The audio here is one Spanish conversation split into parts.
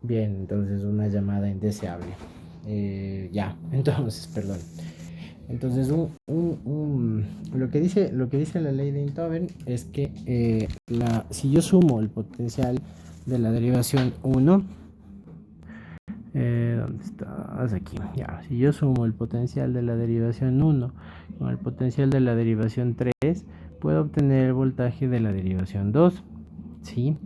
Bien, entonces una llamada indeseable. Entonces, perdón. Entonces, lo que dice la ley de Einthoven es que si yo sumo el potencial de la derivación uno, ¿dónde estás? Aquí, ya. Si yo sumo el potencial de la derivación uno con el potencial de la derivación 3, puedo obtener el voltaje de la derivación 2. ¿Sí?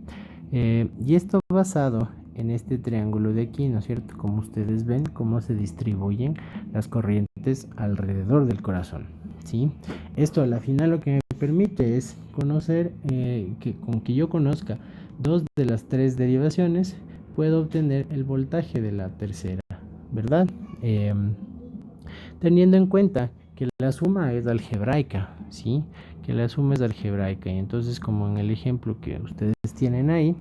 Y esto basado en este triángulo de aquí, ¿no es cierto? Como ustedes ven, cómo se distribuyen las corrientes alrededor del corazón, ¿sí? Esto a la final lo que me permite es conocer, con que yo conozca dos de las tres derivaciones, puedo obtener el voltaje de la tercera, ¿verdad? Eh, Teniendo en cuenta que la suma es algebraica, ¿sí? Que la suma es algebraica. Y entonces, como en el ejemplo que ustedes tienen ahí,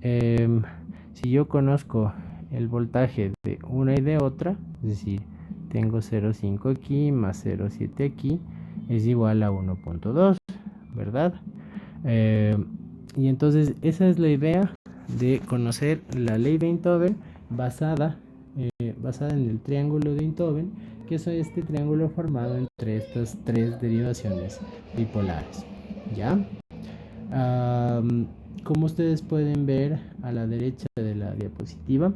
eh, si yo conozco el voltaje de una y de otra, es decir, tengo 0,5 aquí más 0,7 aquí, es igual a 1,2, ¿verdad? Eh, y entonces esa es la idea de conocer la ley de Einthoven basada en el triángulo de Einthoven, que es este triángulo formado entre estas tres derivaciones bipolares. ¿Ya? Como ustedes pueden ver a la derecha de la diapositiva,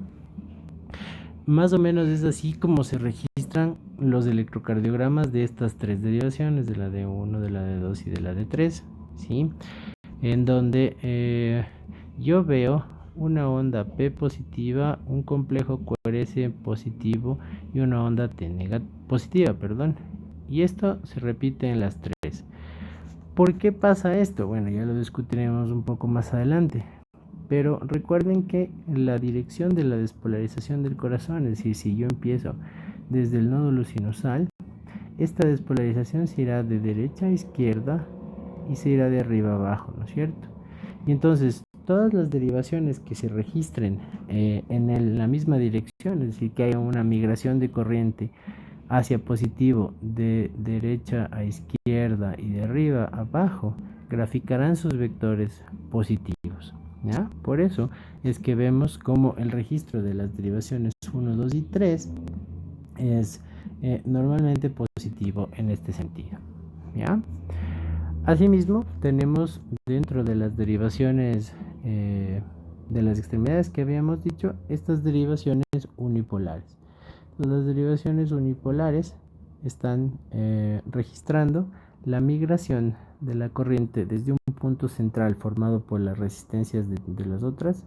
más o menos es así como se registran los electrocardiogramas de estas tres derivaciones, de la d 1, de la d 2 y de la d 3, ¿sí? En donde yo veo una onda P positiva, un complejo QRS positivo y una onda T positiva, perdón. Y esto se repite en las tres. ¿Por qué pasa esto? Bueno, ya lo discutiremos un poco más adelante. Pero recuerden que la dirección de la despolarización del corazón, es decir, si yo empiezo desde el nódulo sinusal, esta despolarización se irá de derecha a izquierda y se irá de arriba a abajo, ¿no es cierto? Y entonces, todas las derivaciones que se registren en la misma dirección, es decir, que haya una migración de corriente hacia positivo de derecha a izquierda y de arriba a abajo, graficarán sus vectores positivos. ¿Ya? Por eso es que vemos como el registro de las derivaciones 1, 2 y 3 es normalmente positivo en este sentido. ¿Ya? Asimismo, tenemos dentro de las derivaciones de las extremidades que habíamos dicho, estas derivaciones unipolares. Las derivaciones unipolares están registrando la migración de la corriente desde un punto central formado por las resistencias de las otras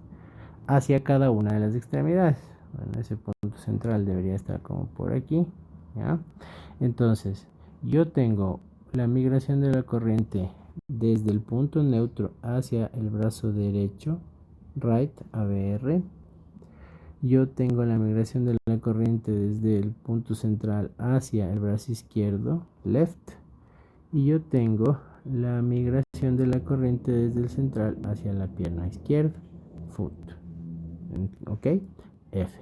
hacia cada una de las extremidades. Bueno, ese punto central debería estar como por aquí, ¿ya? Entonces, yo tengo la migración de la corriente desde el punto neutro hacia el brazo derecho, right, ABR. Yo tengo la migración de la corriente desde el punto central hacia el brazo izquierdo, left. Y yo tengo la migración de la corriente desde el central hacia la pierna izquierda, foot. ¿Ok? F.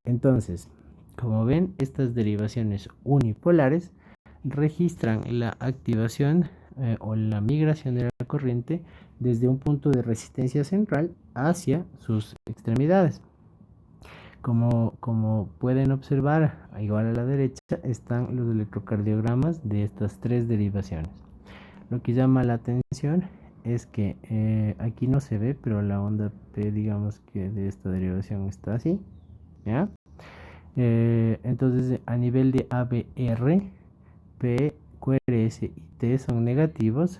Entonces, como ven, estas derivaciones unipolares registran la activación o la migración de la corriente desde un punto de resistencia central hacia sus extremidades. Como pueden observar, igual a la derecha están los electrocardiogramas de estas tres derivaciones. Lo que llama la atención es que aquí no se ve, pero la onda P, digamos que de esta derivación está así, ¿ya? Entonces, a nivel de ABR, P, QRS y T son negativos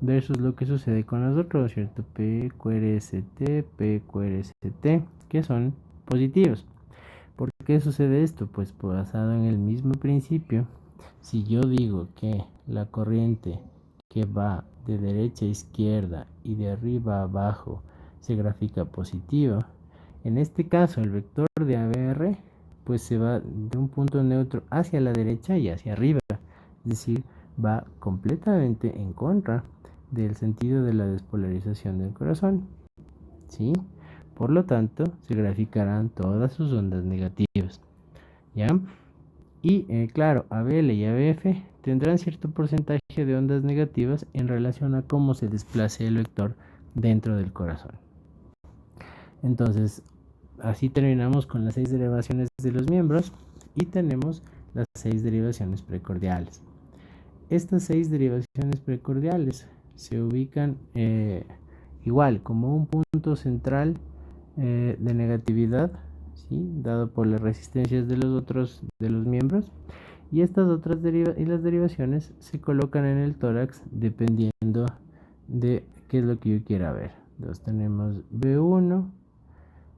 versus lo que sucede con los otros, ¿cierto? P, QRS, T, P, QRS, T, que son positivos. ¿Por qué sucede esto? Pues basado en el mismo principio, si yo digo que la corriente que va de derecha a izquierda y de arriba a abajo se grafica positiva, en este caso el vector de ABR pues se va de un punto neutro hacia la derecha y hacia arriba, es decir, va completamente en contra del sentido de la despolarización del corazón, ¿sí? Por lo tanto, se graficarán todas sus ondas negativas, ¿ya? Y claro, ABL y ABF tendrán cierto porcentaje de ondas negativas en relación a cómo se desplace el vector dentro del corazón. Entonces, así terminamos con las 6 derivaciones de los miembros y tenemos las 6 derivaciones precordiales. Estas 6 derivaciones precordiales se ubican igual como un punto central de negatividad, ¿sí? Dado por las resistencias de los miembros, y estas otras las derivaciones se colocan en el tórax dependiendo de qué es lo que yo quiera ver. Entonces tenemos B1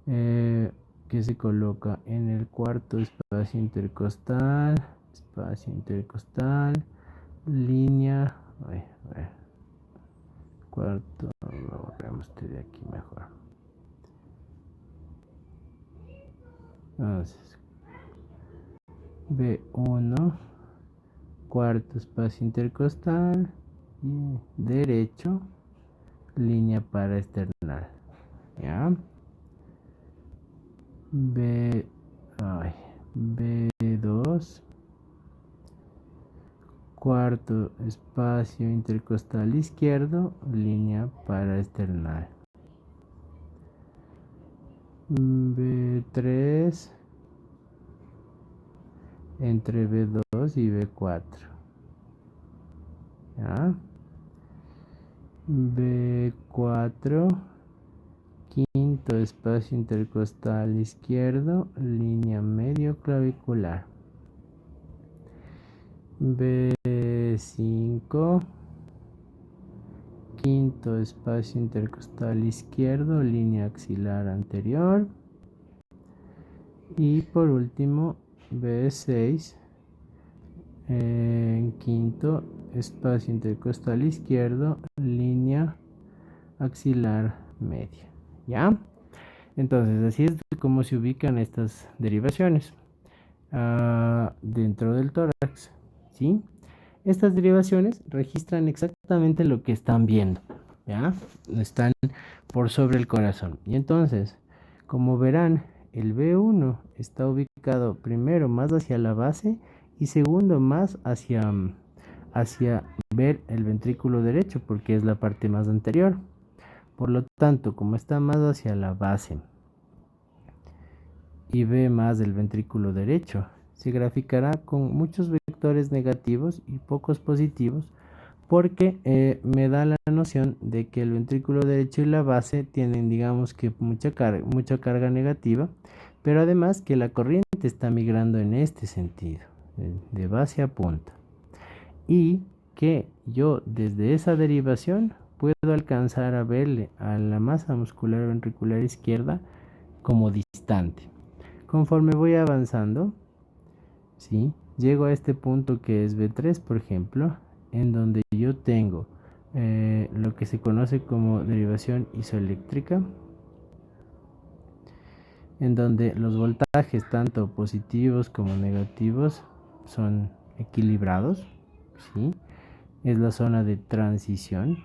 que se coloca en el cuarto espacio intercostal, línea, cuarto, lo borramos de aquí mejor. Entonces, B1, cuarto espacio intercostal, y derecho, línea paraesternal. ¿Ya? B2, cuarto espacio intercostal izquierdo, línea paraesternal. B3, entre B2 y B4. ¿Ya? B4, quinto espacio intercostal izquierdo, línea medio clavicular. B5, quinto espacio intercostal izquierdo, línea axilar anterior. Y por último, B6, quinto espacio intercostal izquierdo, línea axilar media. ¿Ya? Entonces, así es como se ubican estas derivaciones dentro del tórax, ¿sí? Estas derivaciones registran exactamente lo que están viendo, ¿ya? Están por sobre el corazón. Y entonces, como verán, el B1 está ubicado primero más hacia la base y segundo más hacia ver el ventrículo derecho, porque es la parte más anterior. Por lo tanto, como está más hacia la base y ve más el ventrículo derecho, se graficará con muchos vectores negativos y pocos positivos, porque me da la noción de que el ventrículo derecho y la base tienen, digamos que mucha carga negativa, pero además que la corriente está migrando en este sentido, de base a punta, y que yo desde esa derivación puedo alcanzar a verle a la masa muscular ventricular izquierda como distante. Conforme voy avanzando, ¿sí? Llego a este punto que es B3, por ejemplo, en donde yo tengo lo que se conoce como derivación isoeléctrica, en donde los voltajes tanto positivos como negativos son equilibrados, ¿sí? Es la zona de transición,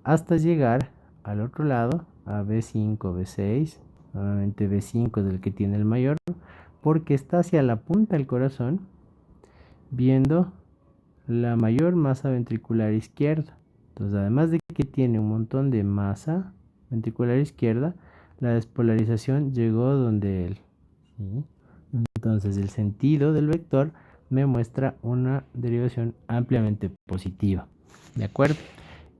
hasta llegar al otro lado, a B5, B6, normalmente B5 es el que tiene el mayor, porque está hacia la punta del corazón, viendo la mayor masa ventricular izquierda. Entonces, además de que tiene un montón de masa ventricular izquierda, la despolarización llegó donde él, ¿sí? Entonces, el sentido del vector me muestra una derivación ampliamente positiva. ¿De acuerdo?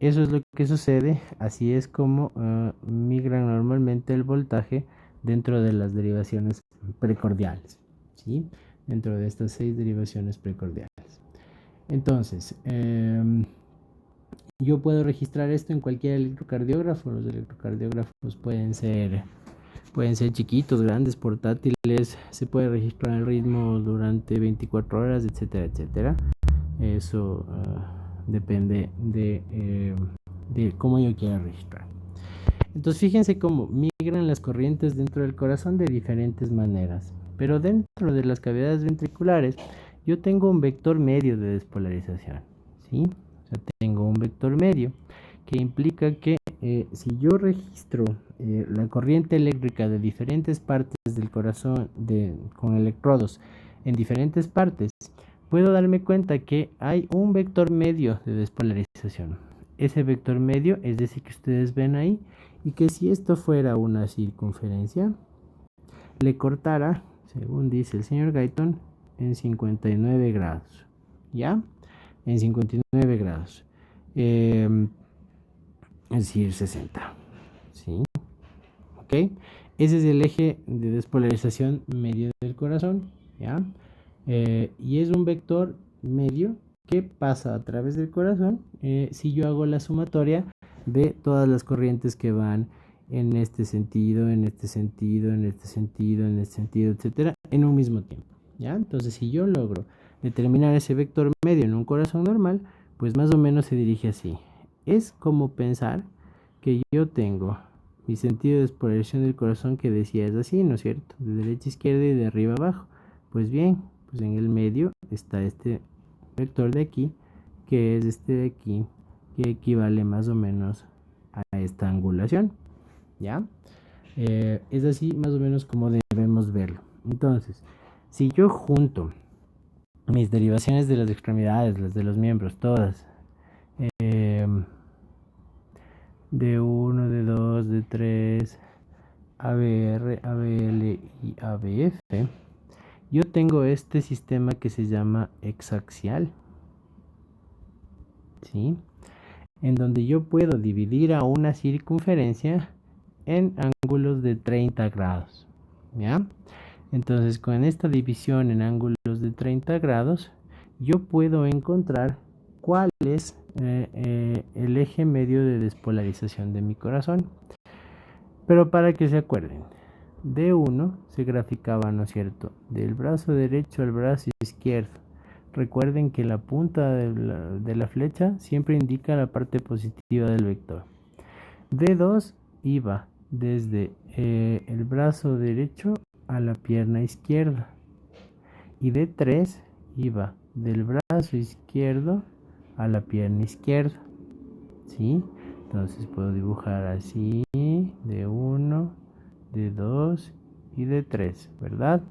Eso es lo que sucede, así es como migran normalmente el voltaje dentro de las derivaciones precordiales, ¿sí? Dentro de estas 6 derivaciones precordiales. Entonces, yo puedo registrar esto en cualquier electrocardiógrafo. Los electrocardiógrafos pueden ser chiquitos, grandes, portátiles. Se puede registrar el ritmo durante 24 horas, etcétera, etcétera. Eso depende de cómo yo quiera registrar. Entonces, fíjense cómo migran las corrientes dentro del corazón de diferentes maneras. Pero dentro de las cavidades ventriculares, yo tengo un vector medio de despolarización, ¿sí? O sea, tengo un vector medio que implica que si yo registro la corriente eléctrica de diferentes partes del corazón con electrodos en diferentes partes, puedo darme cuenta que hay un vector medio de despolarización. Ese vector medio es ese que ustedes ven ahí, y que si esto fuera una circunferencia, le cortara, según dice el señor Guyton, en 59 grados, ¿ya? En 59 grados, es decir, 60, ¿sí? ¿Ok? Ese es el eje de despolarización medio del corazón, ¿ya? Y es un vector medio que pasa a través del corazón si yo hago la sumatoria de todas las corrientes que van en este sentido, en este sentido, en este sentido, en este sentido, etcétera, en un mismo tiempo, ¿ya? Entonces, si yo logro determinar ese vector medio en un corazón normal, pues más o menos se dirige así. Es como pensar que yo tengo mi sentido de despolarización del corazón que decía es así, ¿no es cierto? De derecha a izquierda y de arriba a abajo. Pues bien, pues en el medio está este vector de aquí, que es este de aquí, que equivale más o menos a esta angulación, ¿ya? Es así más o menos como debemos verlo. Entonces, si yo junto mis derivaciones de las extremidades, las de los miembros, todas, de 1, de 2, de 3, ABR, ABL y ABF, yo tengo este sistema que se llama hexaxial, ¿sí? En donde yo puedo dividir a una circunferencia en ángulos de 30 grados, ¿ya? Entonces, con esta división en ángulos de 30 grados, yo puedo encontrar cuál es el eje medio de despolarización de mi corazón. Pero para que se acuerden, D1 se graficaba, ¿no es cierto?, del brazo derecho al brazo izquierdo. Recuerden que la punta de la flecha siempre indica la parte positiva del vector. D2 iba desde el brazo derecho a la pierna izquierda. Y D3 iba del brazo izquierdo a la pierna izquierda. ¿Sí? Entonces puedo dibujar así, D1, D2 y D3, ¿verdad?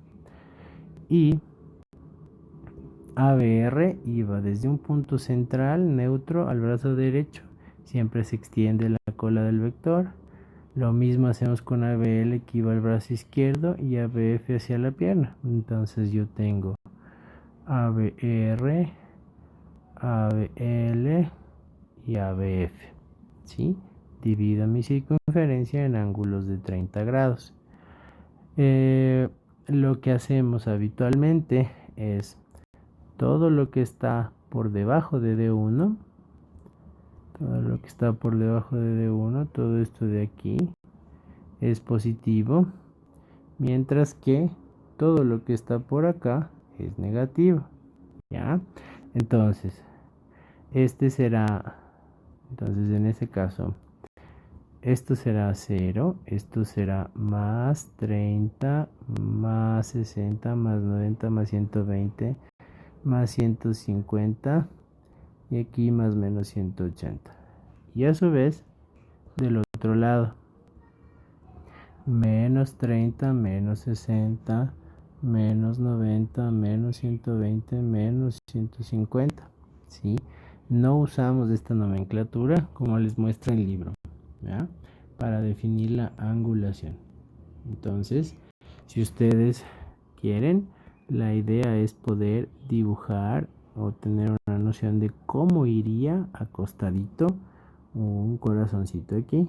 Y ABR iba desde un punto central neutro al brazo derecho. Siempre se extiende la cola del vector. Lo mismo hacemos con ABL, que iba al brazo izquierdo, y ABF hacia la pierna. Entonces yo tengo ABR, ABL y ABF, ¿sí? Divido mi circunferencia en ángulos de 30 grados. Lo que hacemos habitualmente es todo lo que está por debajo de D1, todo lo que está por debajo de D1, todo esto de aquí es positivo, mientras que todo lo que está por acá es negativo, ¿ya? Entonces, este será, entonces en ese caso, esto será 0, esto será más 30, más 60, más 90, más 120, más 150 y aquí más menos 180. Y a su vez, del otro lado, menos 30, menos 60, menos 90, menos 120, menos 150, ¿sí? No usamos esta nomenclatura como les muestra el libro, ¿ya?, para definir la angulación. Entonces, si ustedes quieren, la idea es poder dibujar o tener una noción de cómo iría acostadito un corazoncito aquí.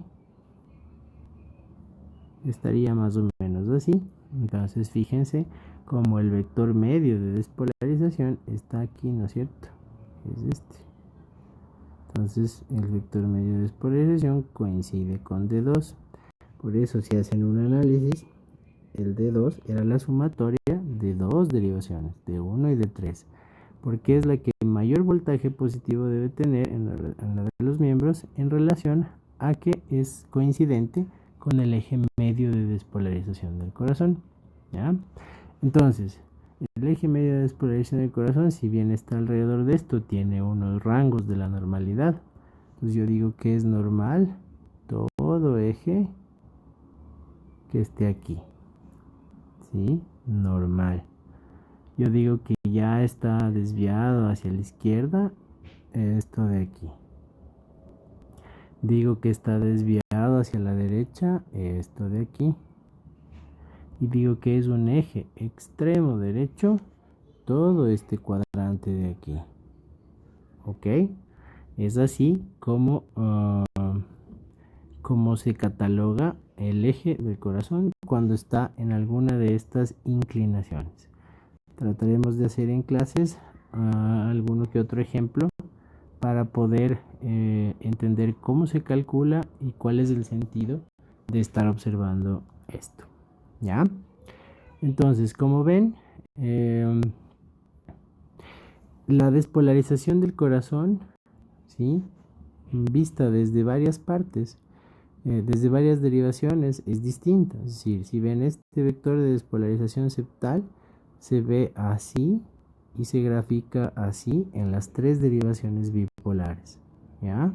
Estaría más o menos así. Entonces fíjense como el vector medio de despolarización está aquí, ¿no es cierto? Es este. Entonces el vector medio de despolarización coincide con D2. Por eso, si hacen un análisis, el D2 era la sumatoria de dos derivaciones, D1 y D3, porque es la que mayor voltaje positivo debe tener en la de los miembros en relación a que es coincidente con el eje medio de despolarización del corazón, ¿ya? Entonces, el eje medio de despolarización del corazón, si bien está alrededor de esto, tiene unos rangos de la normalidad. Entonces yo digo que es normal todo eje que esté aquí, ¿sí? Normal. Yo digo que ya está desviado hacia la izquierda esto de aquí. Digo que está desviado hacia la derecha derecha, esto de aquí, y digo que es un eje extremo derecho, todo este cuadrante de aquí. ¿Ok? Es así como se cataloga el eje del corazón cuando está en alguna de estas inclinaciones. Trataremos de hacer en clases alguno que otro ejemplo para poder entender cómo se calcula y cuál es el sentido de estar observando esto. ¿Ya? Entonces, como ven, la despolarización del corazón, ¿sí?, vista desde varias partes, desde varias derivaciones, es distinta. Es decir, si ven este vector de despolarización septal, se ve así y se grafica así en las tres derivaciones bipolares. ¿Ya?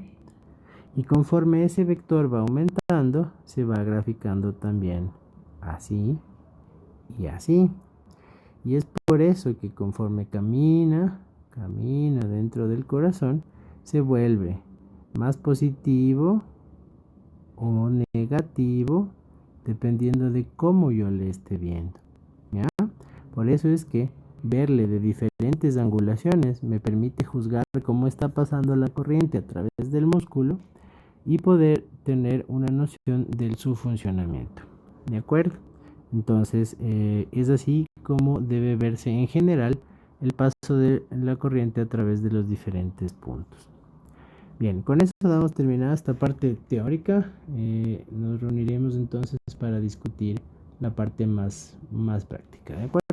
Y conforme ese vector va aumentando, se va graficando también así y así. Y es por eso que conforme camina dentro del corazón, se vuelve más positivo o negativo, dependiendo de cómo yo le esté viendo. ¿Ya? Por eso es que verle de diferentes angulaciones me permite juzgar cómo está pasando la corriente a través del músculo y poder tener una noción de su funcionamiento. ¿De acuerdo? Entonces, es así como debe verse en general el paso de la corriente a través de los diferentes puntos. Bien, con eso damos terminada esta parte teórica. Nos reuniremos entonces para discutir la parte más práctica. ¿De acuerdo?